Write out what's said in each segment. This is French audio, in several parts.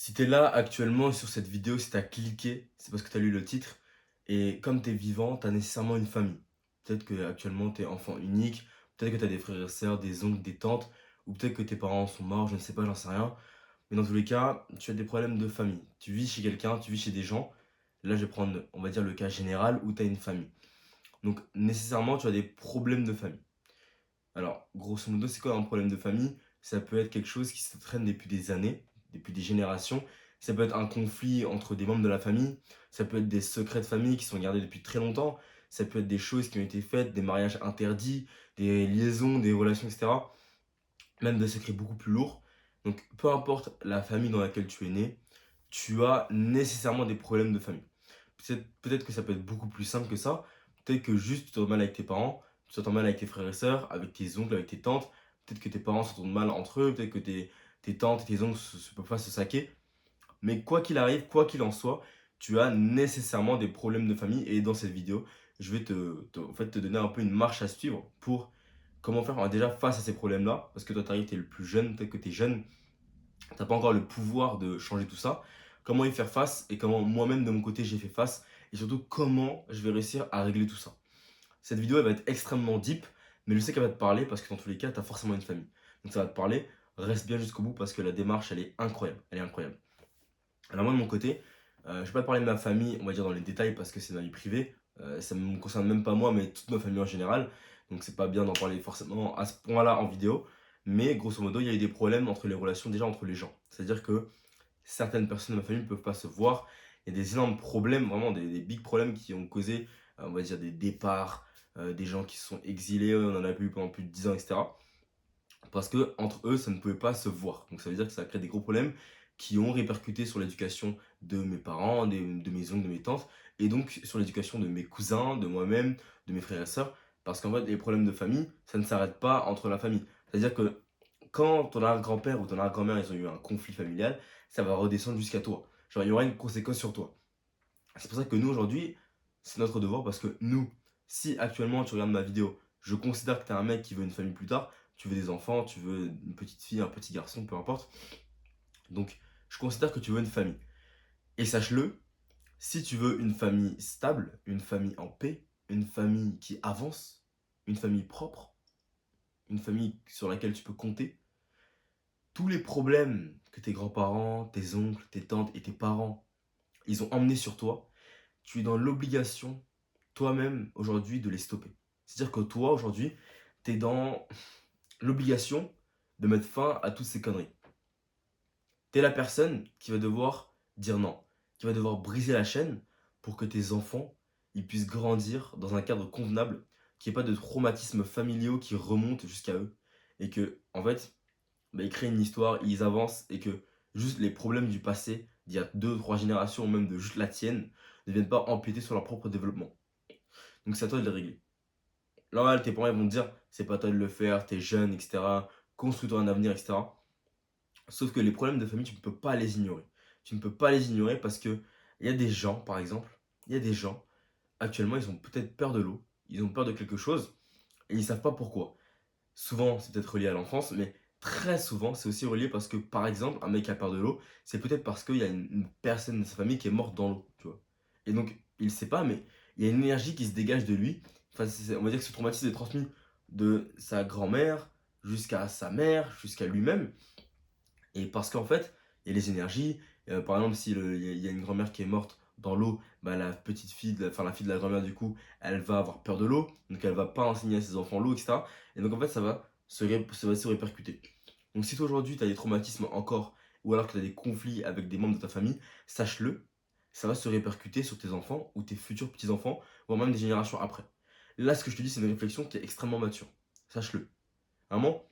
Si tu es là actuellement sur cette vidéo, si tu as cliqué, c'est parce que tu as lu le titre. Et comme tu es vivant, tu as nécessairement une famille. Peut-être que actuellement tu es enfant unique, peut-être que tu as des frères et sœurs, des oncles, des tantes, ou peut-être que tes parents sont morts, je ne sais pas, j'en sais rien. Mais dans tous les cas, tu as des problèmes de famille. Tu vis chez quelqu'un, tu vis chez des gens. Là, je vais prendre, on va dire, le cas général où tu as une famille. Donc, nécessairement, tu as des problèmes de famille. Alors, grosso modo, c'est quoi un problème de famille? Ça peut être quelque chose qui se traîne depuis des années, depuis des générations. Ça peut être un conflit entre des membres de la famille. Ça peut être des secrets de famille qui sont gardés depuis très longtemps. Ça peut être des choses qui ont été faites, des mariages interdits, des liaisons, des relations, etc. Même des secrets beaucoup plus lourds. Donc, peu importe la famille dans laquelle tu es né, tu as nécessairement des problèmes de famille. Peut-être que ça peut être beaucoup plus simple que ça. Peut-être que juste tu t'entends mal avec tes parents, tu t'entends mal avec tes frères et sœurs, avec tes oncles, avec tes tantes. Peut-être que tes parents s'entendent mal entre eux, peut-être que tes tantes et tes oncles ne peuvent pas se saquer. Mais quoi qu'il arrive, quoi qu'il en soit, tu as nécessairement des problèmes de famille. Et dans cette vidéo, je vais en fait, te donner un peu une marche à suivre pour comment faire déjà face à ces problèmes-là. Parce que toi, tu es le plus jeune, peut-être que tu es jeune, t'as pas encore le pouvoir de changer tout ça. Comment y faire face et comment moi-même de mon côté j'ai fait face et surtout comment je vais réussir à régler tout ça. Cette vidéo elle va être extrêmement deep, mais je sais qu'elle va te parler parce que dans tous les cas, tu as forcément une famille. Donc ça va te parler, reste bien jusqu'au bout parce que la démarche elle est incroyable. Elle est incroyable. Alors moi de mon côté, je vais pas te parler de ma famille, on va dire dans les détails parce que c'est ma vie privée. Ça me concerne même pas moi, mais toute ma famille en général. Donc c'est pas bien d'en parler forcément à ce point-là en vidéo. Mais grosso modo, il y a eu des problèmes entre les relations déjà entre les gens. C'est-à-dire que certaines personnes de ma famille ne peuvent pas se voir. Il y a des énormes problèmes, vraiment des big problèmes qui ont causé, on va dire, des départs, des gens qui se sont exilés, on en a eu pendant plus de 10 ans, etc. Parce que entre eux, ça ne pouvait pas se voir. Donc ça veut dire que ça a créé des gros problèmes qui ont répercuté sur l'éducation de mes parents, de mes oncles, de mes tantes, et donc sur l'éducation de mes cousins, de moi-même, de mes frères et sœurs. Parce qu'en fait, les problèmes de famille, ça ne s'arrête pas entre la famille. C'est-à-dire que quand ton arrière-grand-père ou ton arrière-grand-mère, ils ont eu un conflit familial, ça va redescendre jusqu'à toi. Genre, il y aura une conséquence sur toi. C'est pour ça que nous, aujourd'hui, c'est notre devoir parce que nous, si actuellement tu regardes ma vidéo, je considère que tu es un mec qui veut une famille plus tard, tu veux des enfants, tu veux une petite fille, un petit garçon, peu importe. Donc, je considère que tu veux une famille. Et sache-le, si tu veux une famille stable, une famille en paix, une famille qui avance, une famille propre, une famille sur laquelle tu peux compter, tous les problèmes que tes grands-parents, tes oncles, tes tantes et tes parents, ils ont emmenés sur toi, tu es dans l'obligation, toi-même, aujourd'hui, de les stopper. C'est-à-dire que toi, aujourd'hui, tu es dans l'obligation de mettre fin à toutes ces conneries. Tu es la personne qui va devoir dire non, qui va devoir briser la chaîne pour que tes enfants ils puissent grandir dans un cadre convenable, qu'il n'y ait pas de traumatismes familiaux qui remontent jusqu'à eux. Et que, en fait, bah, ils créent une histoire, ils avancent et que juste les problèmes du passé, d'il y a deux, trois générations, ou même de juste la tienne, ne viennent pas empiéter sur leur propre développement. Donc c'est à toi de les régler. Là, tes parents ils vont te dire, c'est pas à toi de le faire, t'es jeune, etc. Construis-toi un avenir, etc. Sauf que les problèmes de famille, tu ne peux pas les ignorer. Tu ne peux pas les ignorer parce que il y a des gens, par exemple, il y a des gens, actuellement, ils ont peut-être peur de l'eau, ils ont peur de quelque chose et ils savent pas pourquoi. Souvent, c'est peut-être relié à l'enfance, mais très souvent, c'est aussi relié parce que, par exemple, un mec qui a peur de l'eau, c'est peut-être parce qu'il y a une personne de sa famille qui est morte dans l'eau, tu vois. Et donc, il ne sait pas, mais il y a une énergie qui se dégage de lui. Enfin, on va dire que ce traumatisme est transmis de sa grand-mère jusqu'à sa mère, jusqu'à lui-même. Et parce qu'en fait, il y a les énergies. Par exemple, si il y a une grand-mère qui est morte dans l'eau, bah, la petite fille, enfin la fille de la grand-mère du coup, elle va avoir peur de l'eau, donc elle va pas enseigner à ses enfants l'eau, etc. Et donc en fait, ça va se répercuter. Donc si toi aujourd'hui tu as des traumatismes encore, ou alors que tu as des conflits avec des membres de ta famille, sache-le, ça va se répercuter sur tes enfants ou tes futurs petits-enfants, voire même des générations après. Là, ce que je te dis, c'est une réflexion qui est extrêmement mature. Sache-le. Vraiment,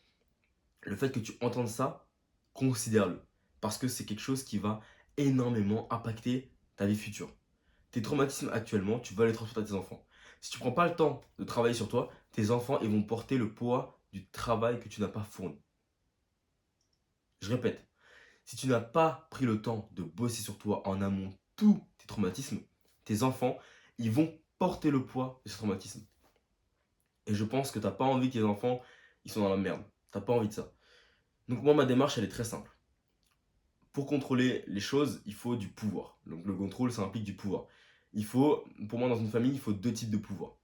le fait que tu entendes ça, considère-le. Parce que c'est quelque chose qui va énormément impacter ta vie future. Tes traumatismes actuellement, tu vas les transmettre à tes enfants. Si tu prends pas le temps de travailler sur toi, tes enfants ils vont porter le poids du travail que tu n'as pas fourni. Je répète, si tu n'as pas pris le temps de bosser sur toi en amont tous tes traumatismes, tes enfants, ils vont porter le poids de ces traumatismes. Et je pense que tu n'as pas envie que tes enfants, ils sont dans la merde. Tu n'as pas envie de ça. Donc moi, ma démarche, elle est très simple. Pour contrôler les choses, il faut du pouvoir. Donc le contrôle, ça implique du pouvoir. Il faut, pour moi, dans une famille, il faut deux types de pouvoir.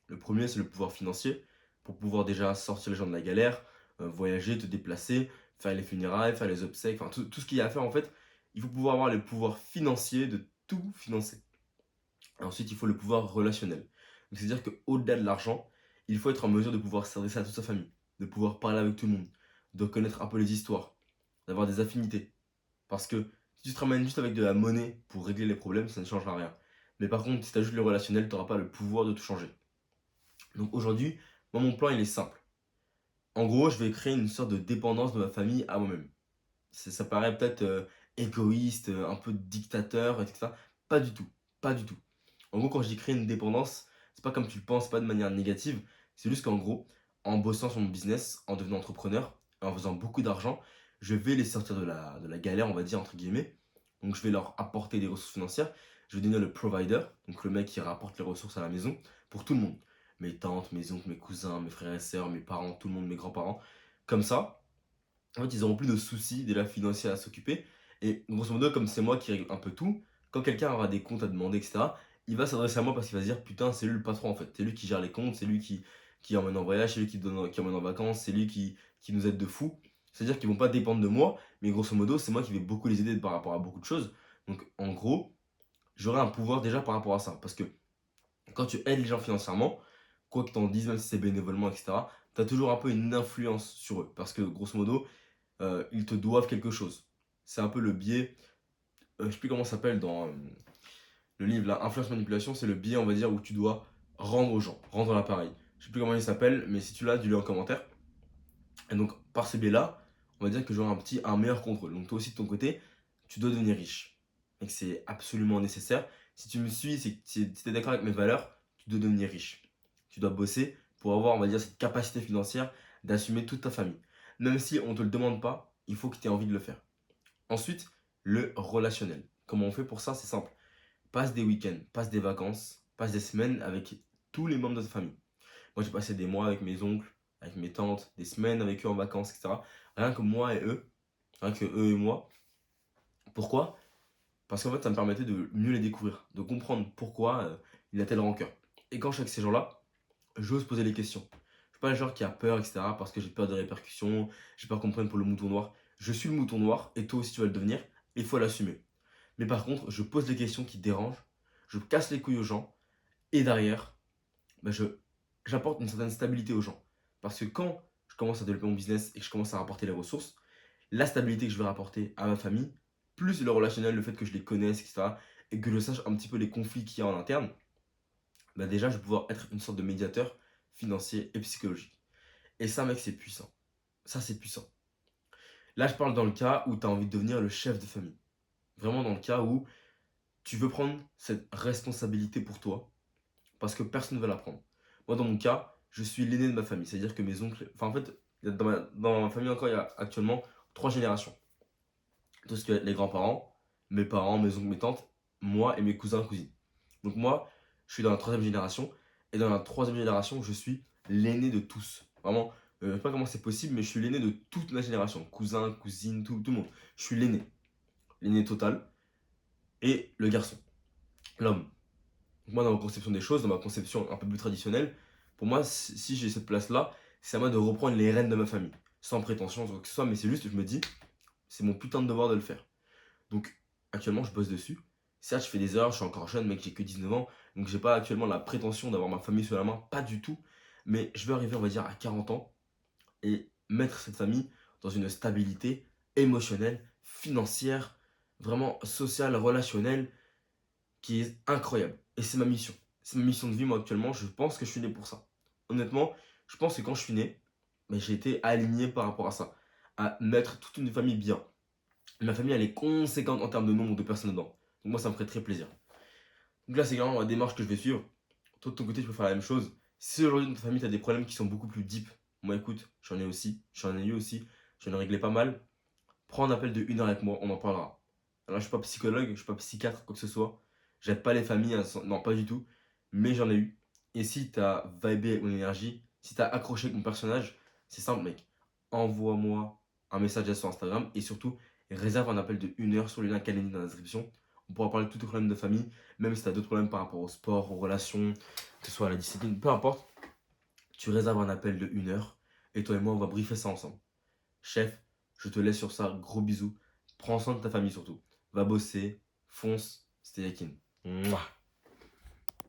Le premier, c'est le pouvoir financier, pour pouvoir déjà sortir les gens de la galère, voyager, te déplacer, faire les funérailles, faire les obsèques, enfin tout ce qu'il y a à faire en fait. Il faut pouvoir avoir le pouvoir financier de tout financer. Et ensuite, il faut le pouvoir relationnel. Donc, c'est-à-dire qu'au-delà de l'argent, il faut être en mesure de pouvoir s'adresser à toute sa famille, de pouvoir parler avec tout le monde, de connaître un peu les histoires, d'avoir des affinités. Parce que si tu te ramènes juste avec de la monnaie pour régler les problèmes, ça ne changera rien. Mais par contre, si tu ajoutes le relationnel, tu n'auras pas le pouvoir de tout changer. Donc aujourd'hui, moi, mon plan, il est simple. En gros, je vais créer une sorte de dépendance de ma famille à moi-même. Ça paraît peut-être égoïste, un peu dictateur, etc. Pas du tout. Pas du tout. En gros, quand je dis créer une dépendance, c'est pas comme tu le penses, pas de manière négative. C'est juste qu'en gros, en bossant sur mon business, en devenant entrepreneur, en faisant beaucoup d'argent, je vais les sortir de la galère, on va dire, entre guillemets. Donc, je vais leur apporter des ressources financières. Je vais devenir le provider, donc le mec qui rapporte les ressources à la maison pour tout le monde. Mes tantes, mes oncles, mes cousins, mes frères et sœurs, mes parents, tout le monde, mes grands-parents. Comme ça, en fait, ils n'auront plus de soucis déjà financiers à s'occuper. Et grosso modo, comme c'est moi qui règle un peu tout, quand quelqu'un aura des comptes à demander, etc., il va s'adresser à moi parce qu'il va se dire putain, c'est lui le patron en fait. C'est lui qui gère les comptes, c'est lui qui emmène en voyage, c'est lui qui emmène en vacances, c'est lui qui nous aide de fou. C'est-à-dire qu'ils vont pas dépendre de moi, mais grosso modo, c'est moi qui vais beaucoup les aider par rapport à beaucoup de choses. Donc en gros, j'aurai un pouvoir déjà par rapport à ça. Parce que quand tu aides les gens financièrement, quoi que t'en dises, même si c'est bénévolement, etc., tu as toujours un peu une influence sur eux. Parce que grosso modo, ils te doivent quelque chose. C'est un peu le biais, je sais plus comment ça s'appelle dans le livre, la influence manipulation, c'est le biais, on va dire, où tu dois rendre aux gens, rendre l'appareil. Je sais plus comment il s'appelle, mais si tu l'as, dis-le en commentaire. Et donc, par ce biais-là, on va dire que j'aurai un meilleur contrôle. Donc, toi aussi, de ton côté, tu dois devenir riche. Et que c'est absolument nécessaire. Si tu me suis, si tu es d'accord avec mes valeurs, tu dois devenir riche. Tu dois bosser pour avoir, on va dire, cette capacité financière d'assumer toute ta famille. Même si on ne te le demande pas, il faut que tu aies envie de le faire. Ensuite, le relationnel. Comment on fait pour ça? C'est simple. Passe des week-ends, passe des vacances, passe des semaines avec tous les membres de ta famille. Moi, j'ai passé des mois avec mes oncles, avec mes tantes, des semaines avec eux en vacances, etc. Rien que moi et eux, rien que eux et moi. Pourquoi? Parce qu'en fait, ça me permettait de mieux les découvrir, de comprendre pourquoi il a telle rancœur. Et quand je suis avec ces gens-là, j'ose poser les questions. Je suis pas le genre qui a peur, etc. parce que j'ai peur des répercussions, j'ai peur qu'on me prenne pour le mouton noir. Je suis le mouton noir et toi aussi tu vas le devenir, et il faut l'assumer. Mais par contre, je pose les questions qui dérangent, je casse les couilles aux gens, et derrière, bah, j'apporte une certaine stabilité aux gens. Parce que quand je commence à développer mon business et que je commence à rapporter les ressources, la stabilité que je vais rapporter à ma famille, plus le relationnel, le fait que je les connaisse, etc., et que je sache un petit peu les conflits qu'il y a en interne, bah déjà je vais pouvoir être une sorte de médiateur financier et psychologique. Et ça, mec, c'est puissant. Ça, c'est puissant. Là, je parle dans le cas où tu as envie de devenir le chef de famille. Vraiment dans le cas où tu veux prendre cette responsabilité pour toi parce que personne ne va la prendre. Moi, dans mon cas, je suis l'aîné de ma famille. C'est-à-dire que mes oncles. Enfin, en fait, dans ma famille encore, il y a actuellement trois générations. Tout ce qui est les grands-parents, mes parents, mes oncles, mes tantes, moi et mes cousins, cousines. Donc, moi, je suis dans la troisième génération. Et dans la troisième génération, je suis l'aîné de tous. Vraiment, je sais pas comment c'est possible, mais je suis l'aîné de toute la génération. Cousins, cousines, tout le monde. Je suis l'aîné. L'aîné total. Et le garçon. L'homme. Moi, dans ma conception des choses, dans ma conception un peu plus traditionnelle, pour moi, si j'ai cette place-là, c'est à moi de reprendre les rênes de ma famille. Sans prétention, quoi que ce soit, mais c'est juste, je me dis, c'est mon putain de devoir de le faire. Donc, actuellement, je bosse dessus. Certes, je fais des erreurs, je suis encore jeune, mec, j'ai que 19 ans, donc j'ai pas actuellement la prétention d'avoir ma famille sous la main, pas du tout. Mais je veux arriver, on va dire, à 40 ans et mettre cette famille dans une stabilité émotionnelle, financière, vraiment sociale, relationnelle, qui est incroyable. Et c'est ma mission. C'est ma mission de vie, moi, actuellement. Je pense que je suis né pour ça. Honnêtement, je pense que quand je suis né, mais j'ai été aligné par rapport à ça. À mettre toute une famille bien. Ma famille, elle est conséquente en termes de nombre de personnes dedans. Donc moi, ça me ferait très plaisir. Donc là, c'est vraiment la démarche que je vais suivre. Toi, de ton côté, tu peux faire la même chose. Si aujourd'hui, dans ta famille, tu as des problèmes qui sont beaucoup plus deep, moi, écoute, j'en ai aussi. J'en ai eu aussi. J'en ai réglé pas mal. Prends un appel de 1 heure avec moi, on en parlera. Alors, je suis pas psychologue, je suis pas psychiatre, quoi que ce soit. J'aide pas les familles, hein, non, pas du tout. Mais j'en ai eu. Et si t'as vibé avec mon énergie, si t'as accroché avec mon personnage, c'est simple, mec. Envoie-moi un message sur Instagram et surtout, et réserve un appel de 1 heure sur le lien Calendly dans la description. On pourra parler de tous tes problèmes de famille, même si tu as d'autres problèmes par rapport au sport, aux relations, que ce soit à la discipline, peu importe. Tu réserves un appel de 1 heure et toi et moi, on va briefer ça ensemble. Chef, je te laisse sur ça. Gros bisous. Prends soin de ta famille surtout. Va bosser. Fonce. C'était Yakin. Mouah.